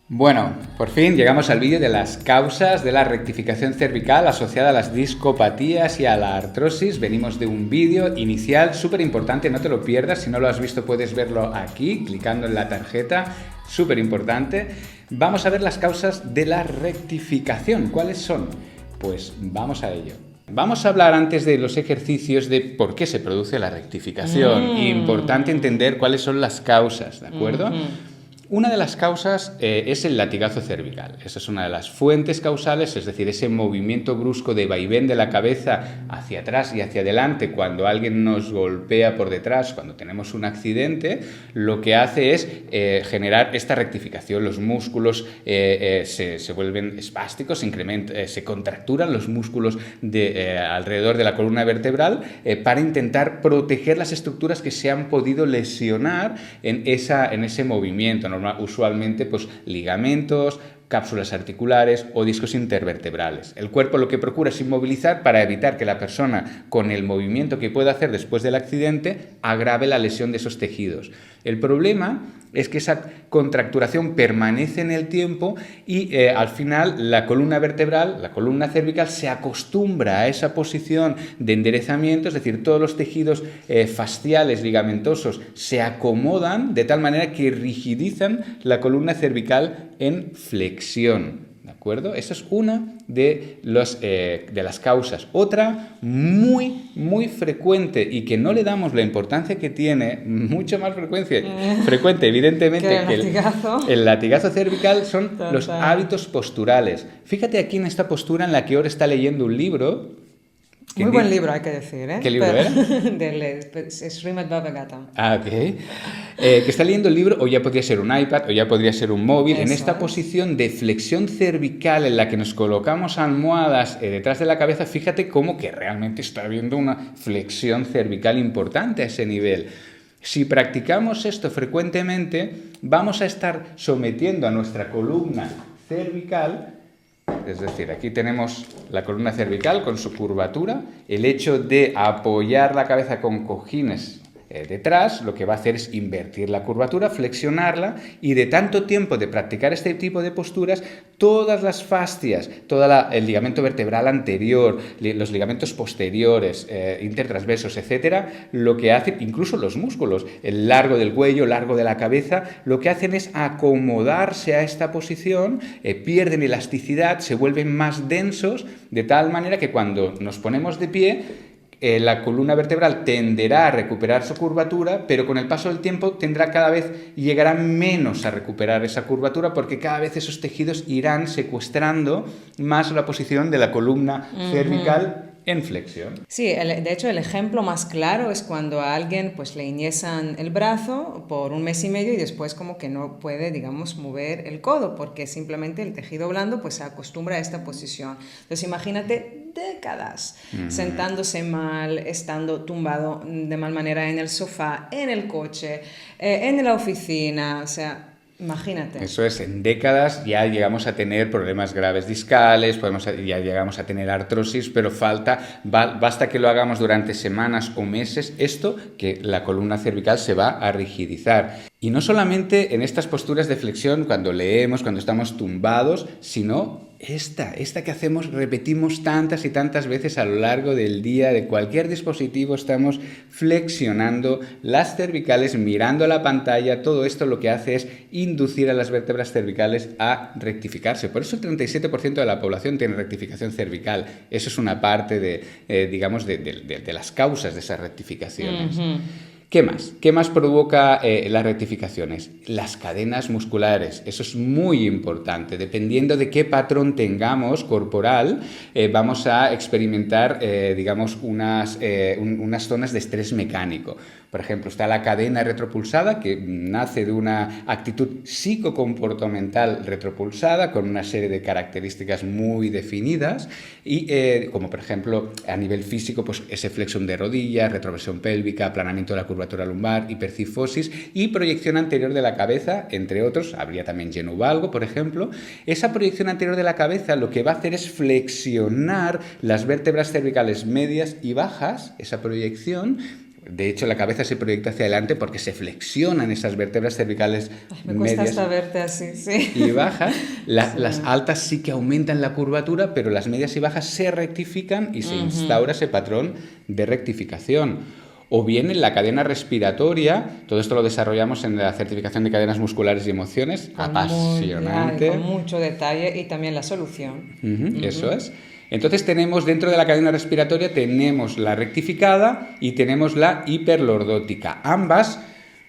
Bueno, por fin llegamos al vídeo de las causas de la rectificación cervical asociada a las discopatías y a la artrosis. Venimos de un vídeo inicial súper importante, no te lo pierdas. Si no lo has visto puedes verlo aquí, clicando en la tarjeta, súper importante. Vamos a ver las causas de la rectificación. ¿Cuáles son? Pues vamos a ello. Vamos a hablar antes de los ejercicios de por qué se produce la rectificación. Importante entender cuáles son las causas, ¿de acuerdo? Una de las causas es el latigazo cervical. Esa es una de las fuentes causales, es decir, ese movimiento brusco de vaivén de la cabeza hacia atrás y hacia adelante cuando alguien nos golpea por detrás, cuando tenemos un accidente, lo que hace es generar esta rectificación. Los músculos se vuelven espásticos, se contracturan los músculos alrededor de la columna vertebral para intentar proteger las estructuras que se han podido lesionar en ese movimiento. Usualmente pues ligamentos, cápsulas articulares o discos intervertebrales. El cuerpo lo que procura es inmovilizar para evitar que la persona, con el movimiento que pueda hacer después del accidente, agrave la lesión de esos tejidos. El problema es que esa contracturación permanece en el tiempo y al final la columna vertebral, la columna cervical, se acostumbra a esa posición de enderezamiento, es decir, todos los tejidos fasciales, ligamentosos, se acomodan de tal manera que rigidizan la columna cervical en flexión. ¿De acuerdo? Esa es una de las causas. Otra muy frecuente y que no le damos la importancia que tiene, mucho más frecuente evidentemente que el latigazo cervical, son los hábitos posturales. Fíjate aquí en esta postura en la que ahora está leyendo un libro. Muy buen libro, hay que decir, ¿eh? ¿Qué libro era? Del Srimad Bhagavatam. Ok. Que está leyendo el libro, o ya podría ser un iPad, o ya podría ser un móvil. En esta posición de flexión cervical en la que nos colocamos almohadas detrás de la cabeza, fíjate cómo que realmente está habiendo una flexión cervical importante a ese nivel. Si practicamos esto frecuentemente, vamos a estar sometiendo a nuestra columna cervical. Es decir, aquí tenemos la columna cervical con su curvatura. El hecho de apoyar la cabeza con cojines detrás, lo que va a hacer es invertir la curvatura, flexionarla, y de tanto tiempo de practicar este tipo de posturas, todas las fascias, el ligamento vertebral anterior, los ligamentos posteriores, intertransversos, etcétera, lo que hacen, incluso los músculos, el largo del cuello, largo de la cabeza, lo que hacen es acomodarse a esta posición, pierden elasticidad, se vuelven más densos, de tal manera que cuando nos ponemos de pie, la columna vertebral tenderá a recuperar su curvatura, pero con el paso del tiempo llegará menos a recuperar esa curvatura, porque cada vez esos tejidos irán secuestrando más la posición de la columna cervical en flexión. Sí, de hecho el ejemplo más claro es cuando a alguien pues le inyezan el brazo por 1 mes y medio y después como que no puede, digamos, mover el codo porque simplemente el tejido blando pues se acostumbra a esta posición. Entonces imagínate décadas sentándose mal, estando tumbado de mal manera en el sofá, en el coche, en la oficina, o sea... Imagínate. Eso es, en décadas ya llegamos a tener problemas graves discales, ya llegamos a tener artrosis, pero basta que lo hagamos durante semanas o meses, que la columna cervical se va a rigidizar. Y no solamente en estas posturas de flexión, cuando leemos, cuando estamos tumbados, sino esta que repetimos tantas y tantas veces a lo largo del día, de cualquier dispositivo, estamos flexionando las cervicales, mirando la pantalla. Todo esto lo que hace es inducir a las vértebras cervicales a rectificarse. Por eso el 37% de la población tiene rectificación cervical. Eso es una parte de las causas de esas rectificaciones. ¿Qué más? ¿Qué más provoca las rectificaciones? Las cadenas musculares. Eso es muy importante. Dependiendo de qué patrón tengamos corporal, vamos a experimentar, unas zonas de estrés mecánico. Por ejemplo, está la cadena retropulsada, que nace de una actitud psicocomportamental retropulsada con una serie de características muy definidas y, como por ejemplo, a nivel físico, pues ese flexión de rodillas, retroversión pélvica, aplanamiento de la curvatura lumbar, hipercifosis y proyección anterior de la cabeza, entre otros. Habría también genovalgo, por ejemplo. Esa proyección anterior de la cabeza lo que va a hacer es flexionar las vértebras cervicales medias y bajas, esa proyección, De hecho, la cabeza se proyecta hacia adelante porque se flexionan esas vértebras cervicales Me cuesta medias hasta verte así, sí. y bajas. Sí. Las altas sí que aumentan la curvatura, pero las medias y bajas se rectifican y se instaura ese patrón de rectificación. O bien en la cadena respiratoria, todo esto lo desarrollamos en la certificación de cadenas musculares y emociones, apasionante. Con mucho detalle y también la solución. Eso es. Entonces tenemos dentro de la cadena respiratoria tenemos la rectificada y tenemos la hiperlordótica. Ambas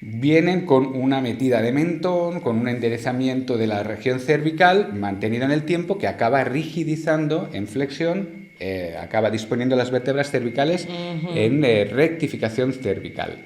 vienen con una metida de mentón, con un enderezamiento de la región cervical mantenida en el tiempo que acaba rigidizando en flexión, acaba disponiendo las vértebras cervicales en rectificación cervical.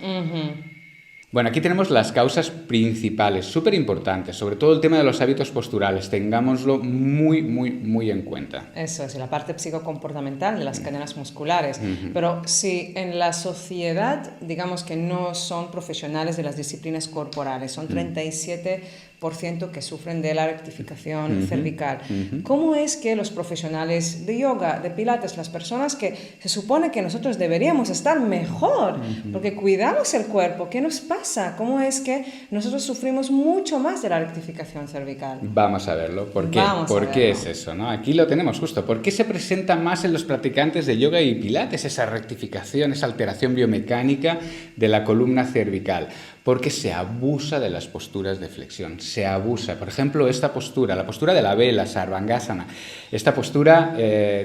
Bueno, aquí tenemos las causas principales, súper importantes, sobre todo el tema de los hábitos posturales, tengámoslo muy en cuenta. Eso es, la parte psicocomportamental de las cadenas musculares. Pero si en la sociedad, digamos que no son profesionales de las disciplinas corporales, son 37% que sufren de la rectificación cervical. ¿Cómo es que los profesionales de yoga, de pilates, las personas que se supone que nosotros deberíamos estar mejor, porque cuidamos el cuerpo, qué nos pasa? ¿Cómo es que nosotros sufrimos mucho más de la rectificación cervical? Vamos a verlo. ¿Por qué? ¿Por qué es eso, no? Aquí lo tenemos justo. ¿Por qué se presenta más en los practicantes de yoga y pilates esa rectificación, esa alteración biomecánica de la columna cervical? Porque se abusa de las posturas de flexión, se abusa. Por ejemplo, esta postura, la postura de la vela, Sarvangasana, esta postura,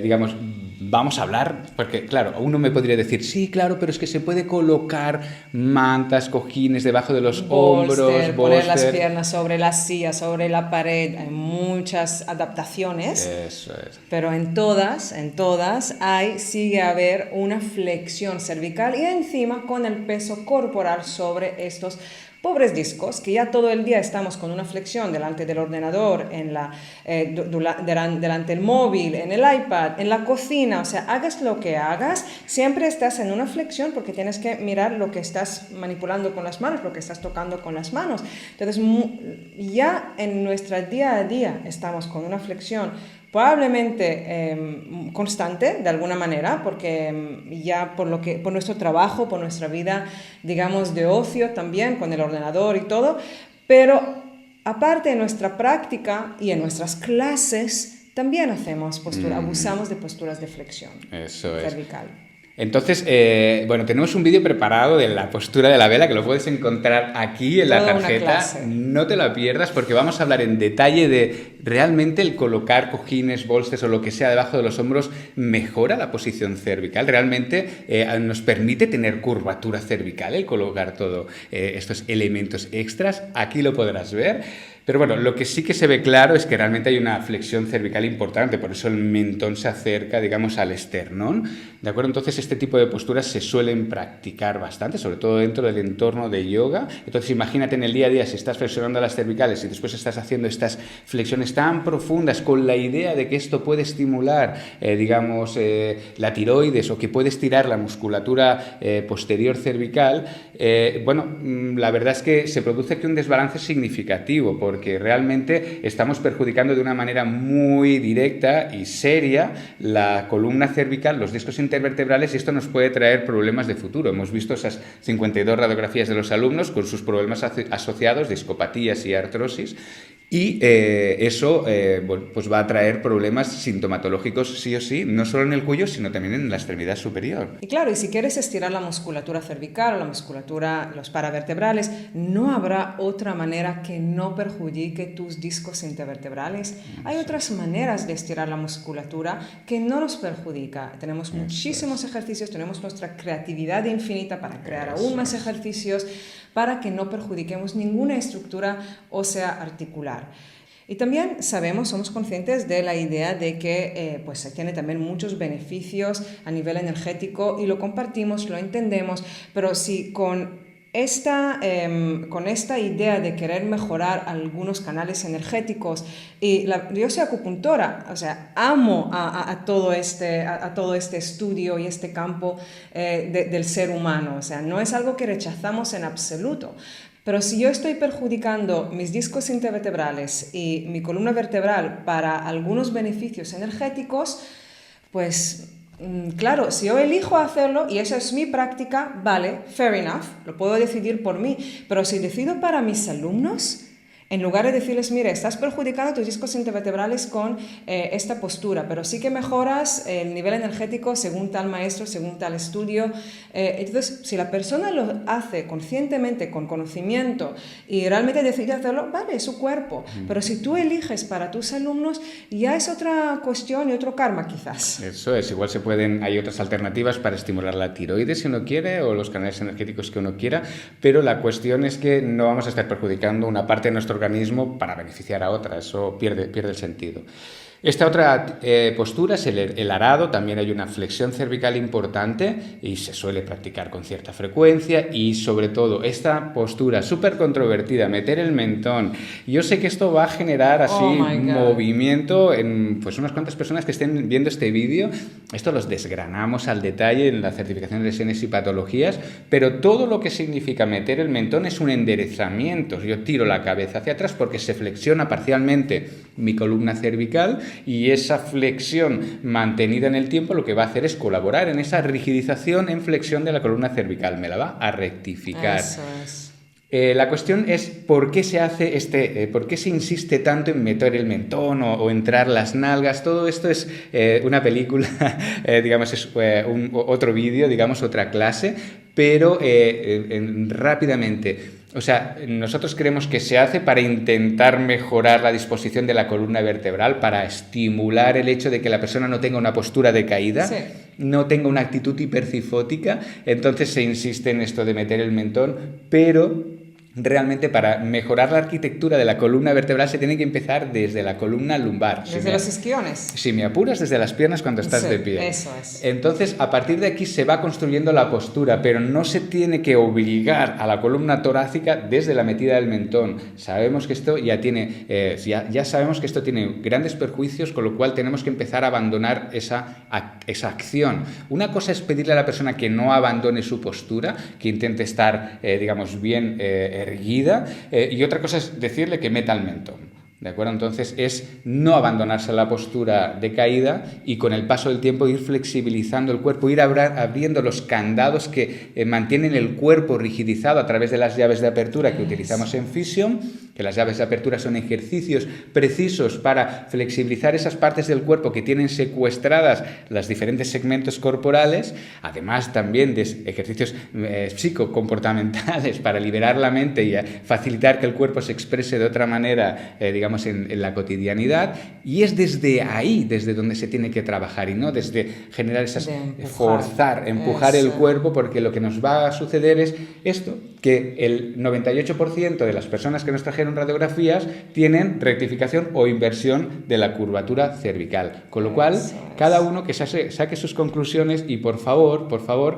digamos, vamos a hablar, porque claro, uno me podría decir, sí, claro, pero es que se puede colocar mantas, cojines debajo de los hombros, poner las piernas sobre la silla, sobre la pared, hay muchas adaptaciones. Eso es. Pero en todas sigue a haber una flexión cervical y encima con el peso corporal sobre estos pobres discos que ya todo el día estamos con una flexión delante del ordenador, delante del móvil, en el iPad, en la cocina, o sea, hagas lo que hagas, siempre estás en una flexión porque tienes que mirar lo que estás manipulando con las manos, lo que estás tocando con las manos. Entonces, ya en nuestro día a día estamos con una flexión probablemente constante de alguna manera, porque ya por nuestro trabajo, por nuestra vida, digamos, de ocio también, con el ordenador y todo, pero aparte de nuestra práctica y en nuestras clases, también hacemos abusamos de posturas de flexión cervical. Entonces, bueno, tenemos un vídeo preparado de la postura de la vela que lo puedes encontrar aquí en la tarjeta. No te la pierdas porque vamos a hablar en detalle de realmente el colocar cojines, bolsas o lo que sea debajo de los hombros mejora la posición cervical. Realmente nos permite tener curvatura cervical el colocar todos estos elementos extras. Aquí lo podrás ver. Pero bueno, lo que sí que se ve claro es que realmente hay una flexión cervical importante, por eso el mentón se acerca, digamos, al esternón, ¿de acuerdo? Entonces este tipo de posturas se suelen practicar bastante, sobre todo dentro del entorno de yoga. Entonces imagínate en el día a día si estás flexionando las cervicales y después estás haciendo estas flexiones tan profundas con la idea de que esto puede estimular, digamos, la tiroides o que puede estirar la musculatura posterior cervical, bueno, la verdad es que se produce aquí un desbalance significativo, porque realmente estamos perjudicando de una manera muy directa y seria la columna cervical, los discos intervertebrales, y esto nos puede traer problemas de futuro. Hemos visto esas 52 radiografías de los alumnos con sus problemas asociados, discopatías y artrosis, y eso bueno, pues va a traer problemas sintomatológicos sí o sí, no solo en el cuello, sino también en la extremidad superior. Y claro, y si quieres estirar la musculatura cervical o la musculatura, los paravertebrales, no habrá otra manera que no perjudique tus discos intervertebrales. Hay otras maneras de estirar la musculatura que no nos perjudica. Tenemos muchísimos ejercicios, tenemos nuestra creatividad infinita para crear aún más ejercicios para que no perjudiquemos ninguna estructura ósea articular. Y también somos conscientes de la idea de que pues se tiene también muchos beneficios a nivel energético y lo compartimos, lo entendemos, pero si con esta idea de querer mejorar algunos canales energéticos, y yo soy acupuntora, o sea, amo a todo este estudio y este campo del ser humano, o sea, no es algo que rechazamos en absoluto. Pero si yo estoy perjudicando mis discos intervertebrales y mi columna vertebral para algunos beneficios energéticos, pues Claro, si yo elijo hacerlo y esa es mi práctica, vale, fair enough, lo puedo decidir por mí. Pero si decido para mis alumnos, en lugar de decirles, mire, estás perjudicando tus discos intervertebrales con esta postura, pero sí que mejoras el nivel energético según tal maestro, según tal estudio. Entonces, si la persona lo hace conscientemente, con conocimiento, y realmente decide hacerlo, vale, es su cuerpo. Pero si tú eliges para tus alumnos, ya es otra cuestión y otro karma quizás. Eso es, igual hay otras alternativas para estimular la tiroides si uno quiere, o los canales energéticos que uno quiera, pero la cuestión es que no vamos a estar perjudicando una parte de nuestro organismo para beneficiar a otra, eso pierde el sentido. Esta otra postura es el arado, también hay una flexión cervical importante y se suele practicar con cierta frecuencia, y sobre todo esta postura súper controvertida, meter el mentón. Yo sé que esto va a generar así movimiento en pues unas cuantas personas que estén viendo este vídeo. Esto los desgranamos al detalle en la certificación de lesiones y patologías, pero todo lo que significa meter el mentón es un enderezamiento. Yo tiro la cabeza hacia atrás porque se flexiona parcialmente mi columna cervical, y esa flexión mantenida en el tiempo lo que va a hacer es colaborar en esa rigidización en flexión de la columna cervical, me la va a rectificar. Eso es. La cuestión es por qué se hace por qué se insiste tanto en meter el mentón o entrar las nalgas. Todo esto es una película, digamos, es otro vídeo, digamos, otra clase, pero rápidamente. O sea, nosotros creemos que se hace para intentar mejorar la disposición de la columna vertebral, para estimular el hecho de que la persona no tenga una postura de caída, sí, no tenga una actitud hipercifótica. Entonces se insiste en esto de meter el mentón, pero realmente para mejorar la arquitectura de la columna vertebral se tiene que empezar desde la columna lumbar. Desde los isquiones. Si me apuras, desde las piernas cuando estás de pie. Eso es. Entonces, a partir de aquí se va construyendo la postura, pero no se tiene que obligar a la columna torácica desde la metida del mentón. Sabemos que esto ya sabemos que esto tiene grandes perjuicios, con lo cual tenemos que empezar a abandonar esa acción. Una cosa es pedirle a la persona que no abandone su postura, que intente estar, digamos, bien erguida, y otra cosa es decirle que meta el mentón. ¿De acuerdo? Entonces es no abandonarse a la postura de caída y con el paso del tiempo ir flexibilizando el cuerpo, ir abriendo los candados que mantienen el cuerpo rigidizado a través de las llaves de apertura que utilizamos en Physium, que las llaves de apertura son ejercicios precisos para flexibilizar esas partes del cuerpo que tienen secuestradas los diferentes segmentos corporales, además también de ejercicios psicocomportamentales para liberar la mente y facilitar que el cuerpo se exprese de otra manera, digamos, en la cotidianidad, y es desde ahí desde donde se tiene que trabajar y no desde generar esas empujar el cuerpo, porque lo que nos va a suceder es esto, que el 98% de las personas que nos trajeron radiografías tienen rectificación o inversión de la curvatura cervical, con lo cual cada uno que saque sus conclusiones y por favor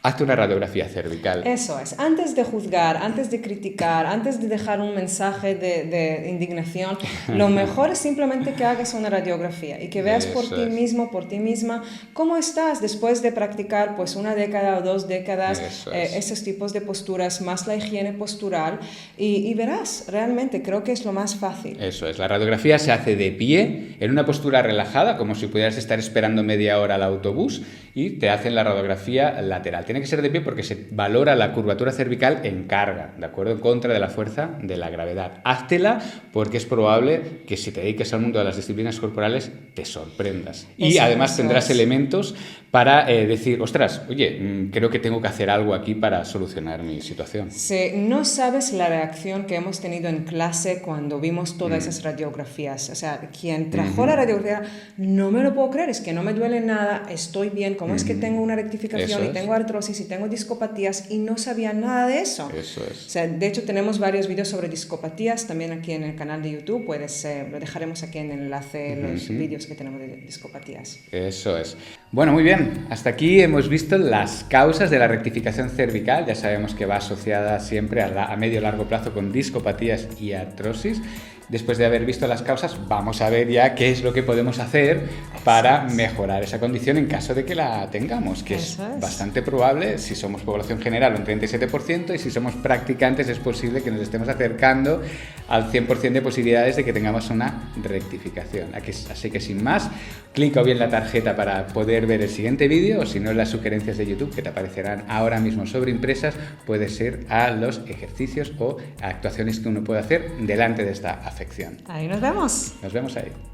hazte una radiografía cervical. Eso es. Antes de juzgar, antes de criticar, antes de dejar un mensaje de indignación, lo mejor es simplemente que hagas una radiografía y que veas por ti mismo, por ti misma, cómo estás después de practicar pues 1 década o 2 décadas esos tipos de posturas, más la higiene postural, y verás, realmente creo que es lo más fácil. Eso es. La radiografía se hace de pie, en una postura relajada, como si pudieras estar esperando media hora al autobús, y te hacen la radiografía lateral. Tiene que ser de pie porque se valora la curvatura cervical en carga, ¿de acuerdo? En contra de la fuerza de la gravedad. Háztela porque es probable que si te dediques al mundo de las disciplinas corporales te sorprendas. Y además tendrás elementos para decir, ostras, oye, creo que tengo que hacer algo aquí para solucionar mi situación. Sí, no sabes la reacción que hemos tenido en clase cuando vimos todas esas radiografías. O sea, quien trajo la radiografía, no me lo puedo creer, es que no me duele nada, estoy bien, ¿cómo es que tengo una rectificación y tengo artrosis y tengo discopatías y no sabía nada de eso? Eso es. O sea, de hecho tenemos varios vídeos sobre discopatías también aquí en el canal de YouTube, lo dejaremos aquí en el enlace, los vídeos que tenemos de discopatías. Eso es. Bueno, muy bien, hasta aquí hemos visto las causas de la rectificación cervical. Ya sabemos que va asociada siempre a medio y largo plazo con discopatías y artrosis. después de haber visto las causas, vamos a ver ya qué es lo que podemos hacer para mejorar esa condición en caso de que la tengamos, que es bastante probable si somos población general un 37% y si somos practicantes es posible que nos estemos acercando al 100% de posibilidades de que tengamos una rectificación. Así que sin más, clica o bien la tarjeta para poder ver el siguiente vídeo o si no las sugerencias de YouTube que te aparecerán ahora mismo sobre impresas, puede ser a los ejercicios o actuaciones que uno puede hacer delante de esta afección. Ahí nos vemos. Nos vemos ahí.